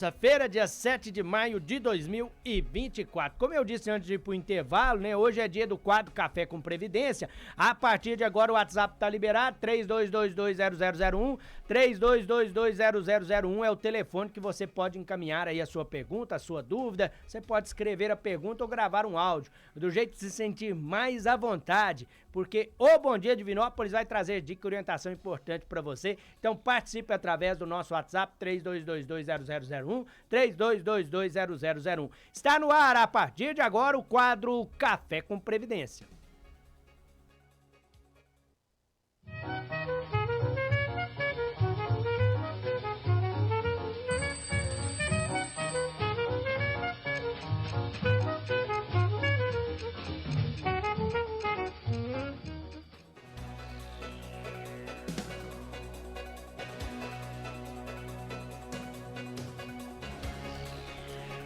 Terça-feira, dia 7 de maio de 2024. Como eu disse antes de ir pro intervalo, né? Hoje é dia do quadro Café com Previdência. A partir de agora o WhatsApp tá liberado, 32220001, 32220001 é o telefone que você pode encaminhar aí a sua pergunta, a sua dúvida. Você pode escrever a pergunta ou gravar um áudio, do jeito de se sentir mais à vontade, porque o Bom Dia Divinópolis vai trazer dica e orientação importante para você. Então participe através do nosso WhatsApp, 32220001, 32220001. Está no ar, a partir de agora, o quadro Café com Previdência.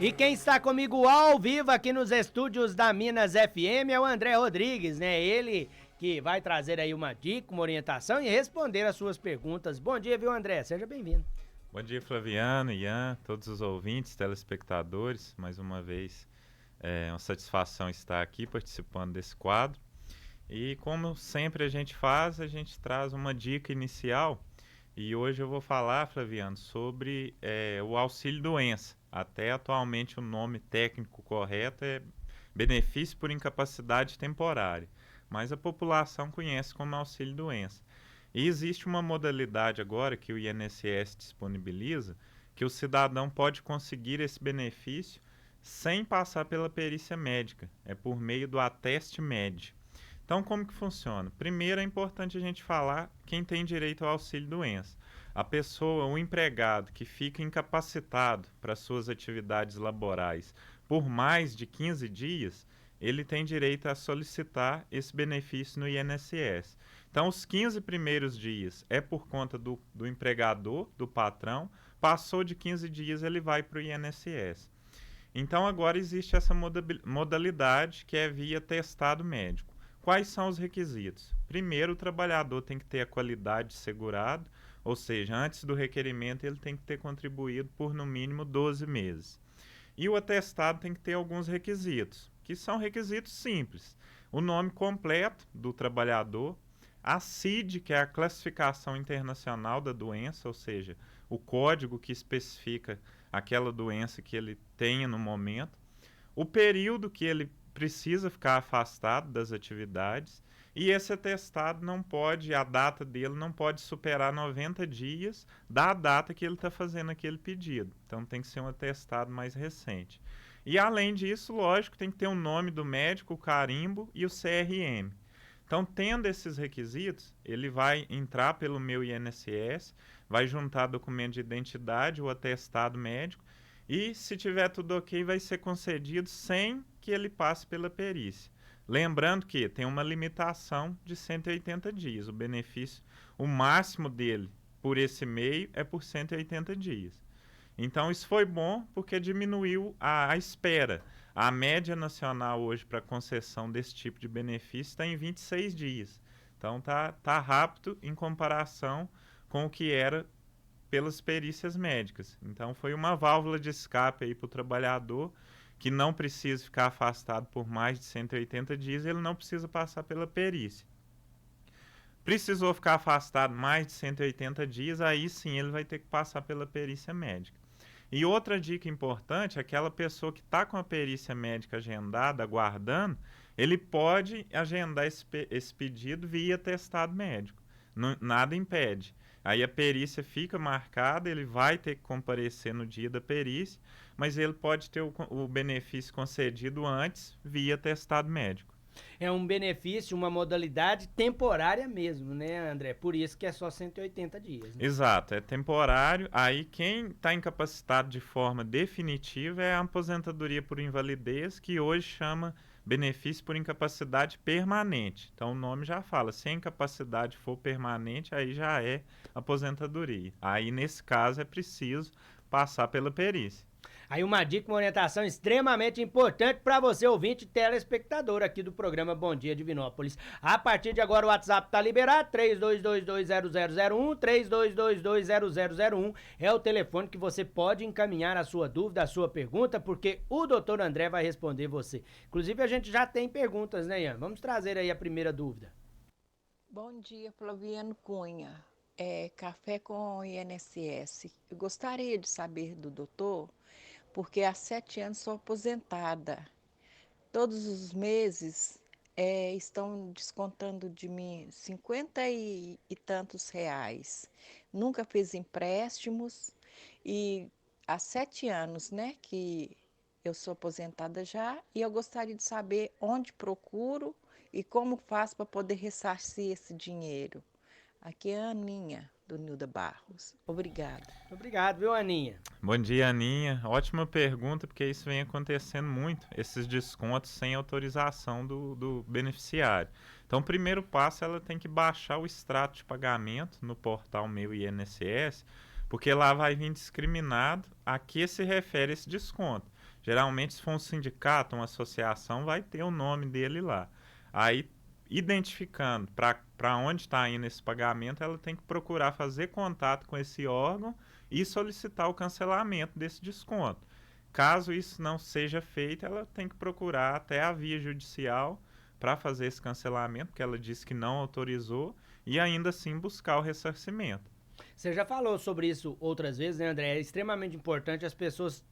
E quem está comigo ao vivo aqui nos estúdios da Minas FM é o André Rodrigues, né? Ele que vai trazer aí uma dica, uma orientação e responder as suas perguntas. Bom dia, viu, André? Seja bem-vindo. Bom dia, Flaviano, Ian, todos os ouvintes, telespectadores. Mais uma vez, é uma satisfação estar aqui participando desse quadro. E como sempre a gente faz, a gente traz uma dica inicial. E hoje eu vou falar, Flaviano, sobre o auxílio-doença. Até atualmente o nome técnico correto é benefício por incapacidade temporária, mas a população conhece como auxílio-doença. E existe uma modalidade agora que o INSS disponibiliza, que o cidadão pode conseguir esse benefício sem passar pela perícia médica, é por meio do ateste médio. Então, como que funciona? Primeiro, é importante a gente falar quem tem direito ao auxílio-doença. A pessoa, o empregado que fica incapacitado para suas atividades laborais por mais de 15 dias, ele tem direito a solicitar esse benefício no INSS. Então, os 15 primeiros dias é por conta do empregador, do patrão, passou de 15 dias, ele vai para o INSS. Então, agora existe essa modalidade que é via atestado médico. Quais são os requisitos? Primeiro, o trabalhador tem que ter a qualidade segurado, ou seja, antes do requerimento ele tem que ter contribuído por no mínimo 12 meses. E o atestado tem que ter alguns requisitos, que são requisitos simples. O nome completo do trabalhador, a CID, que é a classificação internacional da doença, ou seja, o código que especifica aquela doença que ele tenha no momento, o período que ele precisa ficar afastado das atividades, e esse atestado não pode, a data dele não pode superar 90 dias da data que ele está fazendo aquele pedido. Então tem que ser um atestado mais recente. E além disso, lógico, tem que ter o nome do médico, o carimbo e o CRM. Então, tendo esses requisitos, ele vai entrar pelo meu INSS, vai juntar documento de identidade, o atestado médico, e se tiver tudo ok, vai ser concedido sem que ele passe pela perícia. Lembrando que tem uma limitação de 180 dias. O benefício, o máximo dele por esse meio é por 180 dias. Então isso foi bom porque diminuiu a espera. A média nacional hoje para concessão desse tipo de benefício está em 26 dias. Então tá rápido em comparação com o que era pelas perícias médicas. Então foi uma válvula de escape aí para o trabalhador que não precisa ficar afastado por mais de 180 dias, ele não precisa passar pela perícia. Precisou ficar afastado mais de 180 dias, aí sim ele vai ter que passar pela perícia médica. E outra dica importante, aquela pessoa que está com a perícia médica agendada, aguardando, ele pode agendar esse pedido via atestado médico. Nada impede. Aí a perícia fica marcada, ele vai ter que comparecer no dia da perícia, mas ele pode ter o benefício concedido antes via atestado médico. É um benefício, uma modalidade temporária mesmo, né, André? Por isso que é só 180 dias. Né? Exato, é temporário. Aí quem está incapacitado de forma definitiva é a aposentadoria por invalidez, que hoje chama benefício por incapacidade permanente. Então o nome já fala, se a incapacidade for permanente, aí já é aposentadoria. Aí nesse caso é preciso passar pela perícia. Aí uma dica, uma orientação extremamente importante para você, ouvinte e telespectador aqui do programa Bom Dia Divinópolis. A partir de agora o WhatsApp tá liberado, 32220001, 32220001 é o telefone que você pode encaminhar a sua dúvida, a sua pergunta, porque o doutor André vai responder você. Inclusive a gente já tem perguntas, né, Ian? Vamos trazer aí a primeira dúvida. Bom dia, Flaviano Cunha. Café com INSS. Eu gostaria de saber do doutor, porque há 7 anos sou aposentada. Todos os meses estão descontando de mim 50 e tantos reais. Nunca fiz empréstimos e há 7 anos, né, que eu sou aposentada já, e eu gostaria de saber onde procuro e como faço para poder ressarcir esse dinheiro. Aqui é a Aninha, do Nilda Barros. Obrigada. Obrigado, viu, Aninha? Bom dia, Aninha. Ótima pergunta, porque isso vem acontecendo muito, esses descontos sem autorização do beneficiário. Então, o primeiro passo, ela tem que baixar o extrato de pagamento no portal Meu INSS, porque lá vai vir discriminado a que se refere esse desconto. Geralmente, se for um sindicato, uma associação, vai ter o nome dele lá. Aí, identificando para onde está indo esse pagamento, ela tem que procurar fazer contato com esse órgão e solicitar o cancelamento desse desconto. Caso isso não seja feito, ela tem que procurar até a via judicial para fazer esse cancelamento, porque ela disse que não autorizou, e ainda assim buscar o ressarcimento. Você já falou sobre isso outras vezes, né, André? É extremamente importante as pessoas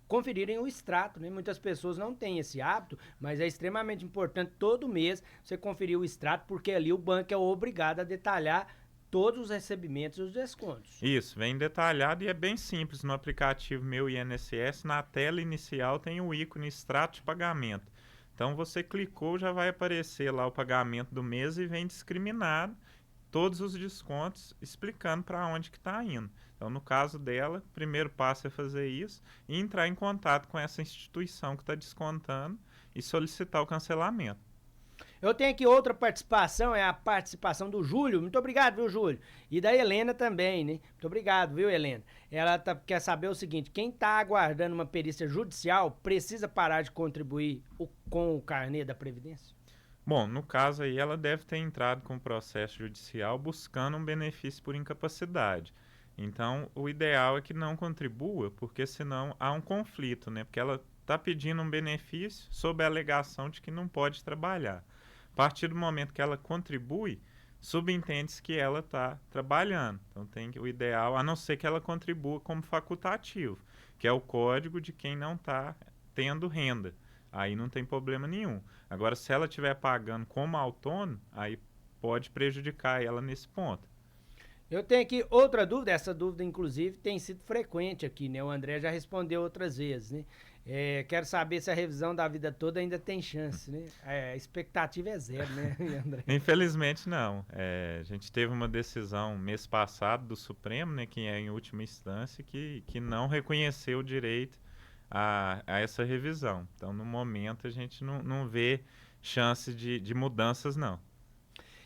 conferirem o extrato, né? Muitas pessoas não têm esse hábito, mas é extremamente importante todo mês você conferir o extrato, porque ali o banco é obrigado a detalhar todos os recebimentos e os descontos. Isso, vem detalhado e é bem simples. No aplicativo Meu INSS, na tela inicial tem o ícone extrato de pagamento. Então você clicou, já vai aparecer lá o pagamento do mês e vem discriminado todos os descontos, explicando para onde que está indo. Então, no caso dela, o primeiro passo é fazer isso e entrar em contato com essa instituição que está descontando e solicitar o cancelamento. Eu tenho aqui outra participação, é a participação do Júlio. Muito obrigado, viu, Júlio? E da Helena também, né? Muito obrigado, viu, Helena? Ela quer saber o seguinte: quem está aguardando uma perícia judicial precisa parar de contribuir com o carnê da Previdência? Bom, no caso aí, ela deve ter entrado com o processo judicial buscando um benefício por incapacidade. Então, o ideal é que não contribua, porque senão há um conflito, né? Porque ela está pedindo um benefício sob a alegação de que não pode trabalhar. A partir do momento que ela contribui, subentende-se que ela está trabalhando. Então, o ideal, a não ser que ela contribua como facultativo, que é o código de quem não está tendo renda. Aí não tem problema nenhum. Agora, se ela estiver pagando como autônomo, aí pode prejudicar ela nesse ponto. Eu tenho aqui outra dúvida, essa dúvida, inclusive, tem sido frequente aqui, né? O André já respondeu outras vezes, né? Quero saber se a revisão da vida toda ainda tem chance, né? A expectativa é zero, né, André? Infelizmente, não. A gente teve uma decisão mês passado do Supremo, né, que é em última instância, que não reconheceu o direito a essa revisão. Então, no momento, a gente não vê chance de mudanças, não.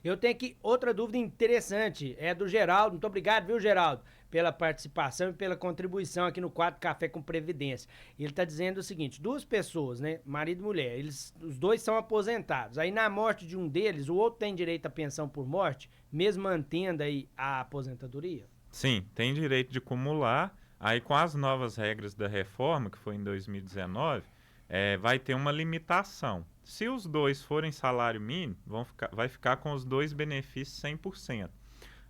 Eu tenho aqui outra dúvida interessante, é do Geraldo. Muito obrigado, viu, Geraldo, pela participação e pela contribuição aqui no quadro Café com Previdência. Ele está dizendo o seguinte: duas pessoas, né, marido e mulher, os dois são aposentados. Aí na morte de um deles, o outro tem direito à pensão por morte, mesmo mantendo aí a aposentadoria? Sim, tem direito de acumular. Aí com as novas regras da reforma, que foi em 2019, vai ter uma limitação. Se os dois forem salário mínimo, vai ficar com os dois benefícios 100%.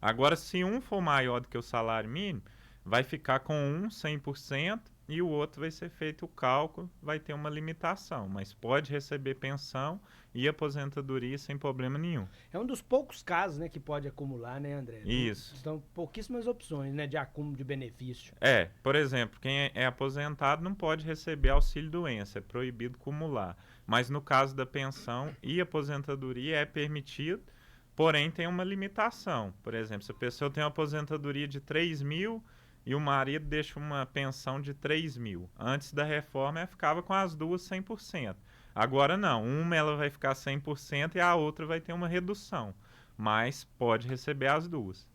Agora, se um for maior do que o salário mínimo, vai ficar com um 100% e o outro vai ser feito o cálculo, vai ter uma limitação, mas pode receber pensão e aposentadoria sem problema nenhum. É um dos poucos casos, né, que pode acumular, né, André? Isso. Então, pouquíssimas opções, né, de acúmulo de benefício. Por exemplo, quem é aposentado não pode receber auxílio-doença, é proibido acumular. Mas no caso da pensão e aposentadoria é permitido, porém tem uma limitação. Por exemplo, se a pessoa tem uma aposentadoria de 3 mil e o marido deixa uma pensão de 3 mil. Antes da reforma, ela ficava com as duas 100%. Agora não, uma ela vai ficar 100% e a outra vai ter uma redução, mas pode receber as duas.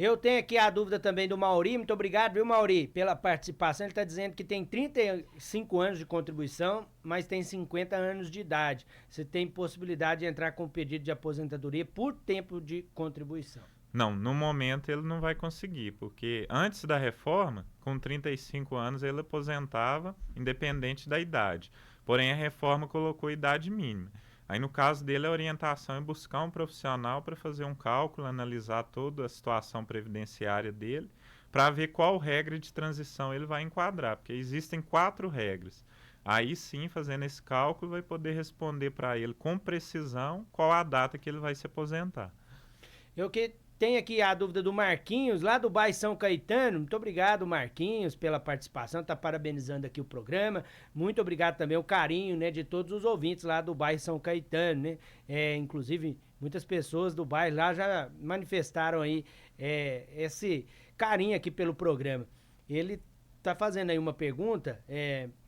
Eu tenho aqui a dúvida também do Mauri. Muito obrigado, viu, Mauri, pela participação. Ele está dizendo que tem 35 anos de contribuição, mas tem 50 anos de idade. Você tem possibilidade de entrar com pedido de aposentadoria por tempo de contribuição? Não, no momento ele não vai conseguir, porque antes da reforma, com 35 anos ele aposentava, independente da idade. Porém, a reforma colocou idade mínima. Aí, no caso dele, a orientação é buscar um profissional para fazer um cálculo, analisar toda a situação previdenciária dele, para ver qual regra de transição ele vai enquadrar, porque existem 4 regras. Aí sim, fazendo esse cálculo, vai poder responder para ele com precisão qual a data que ele vai se aposentar. Eu que tenho aqui a dúvida do Marquinhos, lá do bairro São Caetano. Muito obrigado, Marquinhos, pela participação. Tá parabenizando aqui o programa. Muito obrigado também o carinho, né, de todos os ouvintes lá do bairro São Caetano, né? Inclusive, muitas pessoas do bairro lá já manifestaram aí esse carinho aqui pelo programa. Ele tá fazendo aí uma pergunta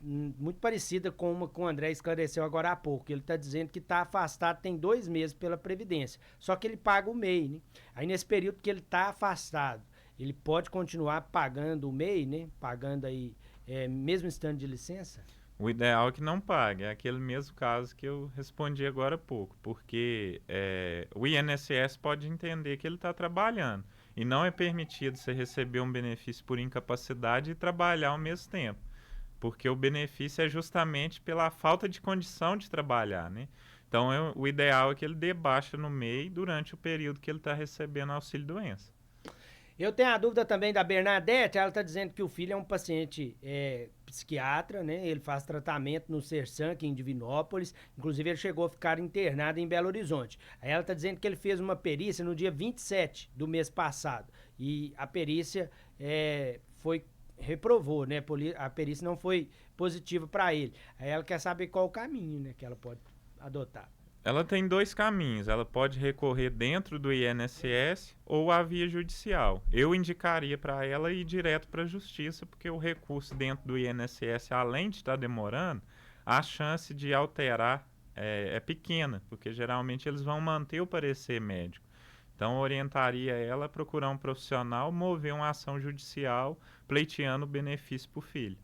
muito parecida com uma que o André esclareceu agora há pouco. Ele tá dizendo que tá afastado tem 2 meses pela Previdência, só que ele paga o MEI, né? Aí nesse período que ele tá afastado, ele pode continuar pagando o MEI, né? Pagando aí, mesmo estando de licença? O ideal é que não pague, é aquele mesmo caso que eu respondi agora há pouco, porque o INSS pode entender que ele está trabalhando e não é permitido você receber um benefício por incapacidade e trabalhar ao mesmo tempo, porque o benefício é justamente pela falta de condição de trabalhar, né? Então, o ideal é que ele dê baixa no MEI durante o período que ele está recebendo auxílio-doença. Eu tenho a dúvida também da Bernadette. Ela está dizendo que o filho é um paciente psiquiatra, né? Ele faz tratamento no Sersan, aqui em Divinópolis. Inclusive, ele chegou a ficar internado em Belo Horizonte. Aí ela está dizendo que ele fez uma perícia no dia 27 do mês passado. E a perícia reprovou, né? A perícia não foi positiva para ele. Aí ela quer saber qual o caminho, né, que ela pode adotar. Ela tem 2 caminhos. Ela pode recorrer dentro do INSS ou à via judicial. Eu indicaria para ela ir direto para a justiça, porque o recurso dentro do INSS, além de estar demorando, a chance de alterar é pequena, porque geralmente eles vão manter o parecer médico. Então, orientaria ela a procurar um profissional, mover uma ação judicial, pleiteando o benefício para o filho.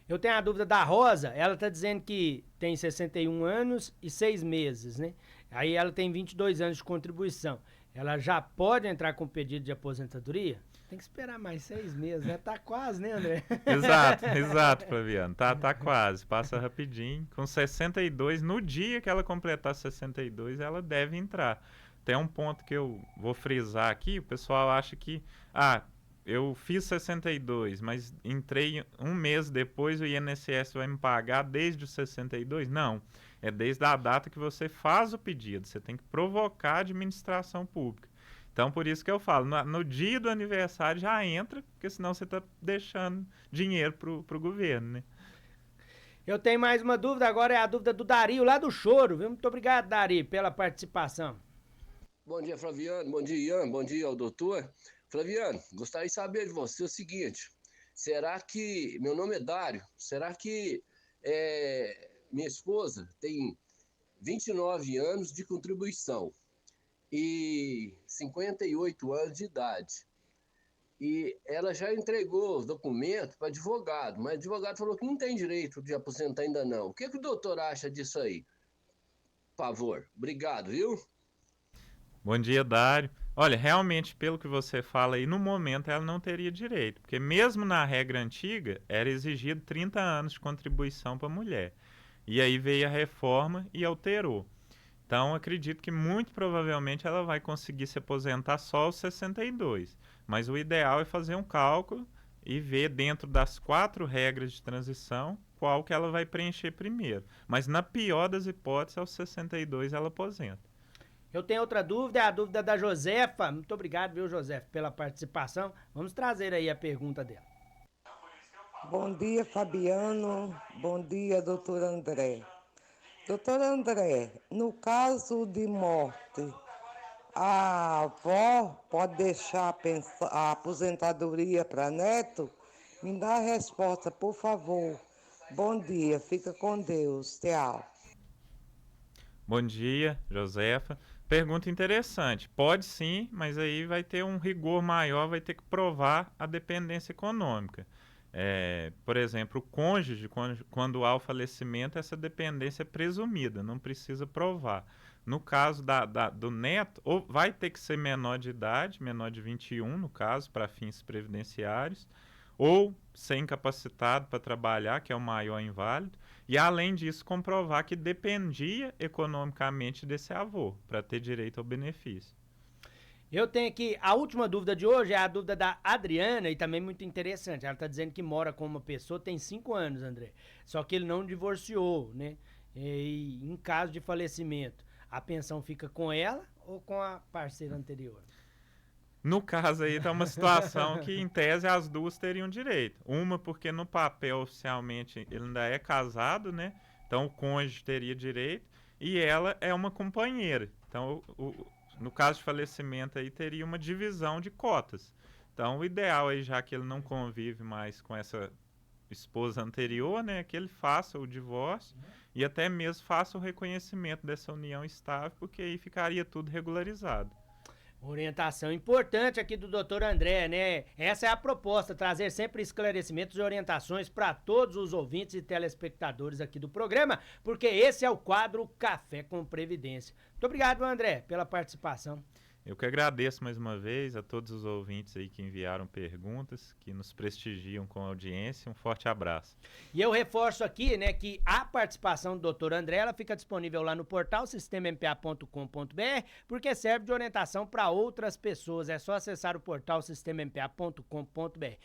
Eu tenho a dúvida da Rosa. Ela tá dizendo que tem 61 anos e 6 meses, né? Aí ela tem 22 anos de contribuição. Ela já pode entrar com pedido de aposentadoria? Tem que esperar mais 6 meses, né? Tá quase, né, André? Exato, Flaviano. Tá quase. Passa rapidinho. Com 62, no dia que ela completar 62, ela deve entrar. Tem um ponto que eu vou frisar aqui. O pessoal acha que... eu fiz 62, mas entrei um mês depois, o INSS vai me pagar desde os 62? Não, é desde a data que você faz o pedido, você tem que provocar a administração pública. Então, por isso que eu falo, no dia do aniversário já entra, porque senão você está deixando dinheiro pro governo, né? Eu tenho mais uma dúvida, agora é a dúvida do Dario, lá do Choro, viu? Muito obrigado, Dario, pela participação. Bom dia, Flaviano, bom dia, Ian, bom dia ao doutor. Flaviano, gostaria de saber de você o seguinte, será que, meu nome é Dário, será que minha esposa tem 29 anos de contribuição e 58 anos de idade, e ela já entregou os documentos para advogado, mas o advogado falou que não tem direito de aposentar ainda não. O que o doutor acha disso aí? Por favor, obrigado, viu? Bom dia, Dário. Olha, realmente, pelo que você fala aí, no momento ela não teria direito, porque mesmo na regra antiga, era exigido 30 anos de contribuição para a mulher. E aí veio a reforma e alterou. Então, acredito que muito provavelmente ela vai conseguir se aposentar só aos 62. Mas o ideal é fazer um cálculo e ver dentro das 4 regras de transição qual que ela vai preencher primeiro. Mas na pior das hipóteses, aos 62 ela aposenta. Eu tenho outra dúvida, é a dúvida da Josefa. Muito obrigado, viu, Josefa, pela participação. Vamos trazer aí a pergunta dela. Bom dia, Fabiano. Bom dia, doutor André. Doutor André, no caso de morte, a avó pode deixar a aposentadoria para neto? Me dá a resposta, por favor. Bom dia, fica com Deus. Tchau. Bom dia, Josefa. Pergunta interessante. Pode sim, mas aí vai ter um rigor maior, vai ter que provar a dependência econômica. Por exemplo, o cônjuge, quando há o falecimento, essa dependência é presumida, não precisa provar. No caso do neto, ou vai ter que ser menor de idade, menor de 21, no caso, para fins previdenciários, ou ser incapacitado para trabalhar, que é o maior inválido, e além disso comprovar que dependia economicamente desse avô para ter direito ao benefício. Eu tenho aqui, a última dúvida de hoje é a dúvida da Adriana e também muito interessante. Ela está dizendo que mora com uma pessoa, tem 5 anos, André, só que ele não divorciou, né? E em caso de falecimento, a pensão fica com ela ou com a parceira anterior? No caso aí tá uma situação que, em tese, as duas teriam direito. Uma porque no papel, oficialmente, ele ainda é casado, né? Então o cônjuge teria direito. E ela é uma companheira. Então, no caso de falecimento aí, teria uma divisão de cotas. Então, o ideal aí, já que ele não convive mais com essa esposa anterior, né? É que ele faça o divórcio e até mesmo faça o reconhecimento dessa união estável, porque aí ficaria tudo regularizado. Orientação importante aqui do Dr. André, né? Essa é a proposta, trazer sempre esclarecimentos e orientações para todos os ouvintes e telespectadores aqui do programa, porque esse é o quadro Café com Previdência. Muito obrigado, André, pela participação. Eu que agradeço mais uma vez a todos os ouvintes aí que enviaram perguntas, que nos prestigiam com a audiência. Um forte abraço. E eu reforço aqui, né, que a participação do Dr. André, ela fica disponível lá no portal sistemampa.com.br, porque serve de orientação para outras pessoas. É só acessar o portal sistemampa.com.br.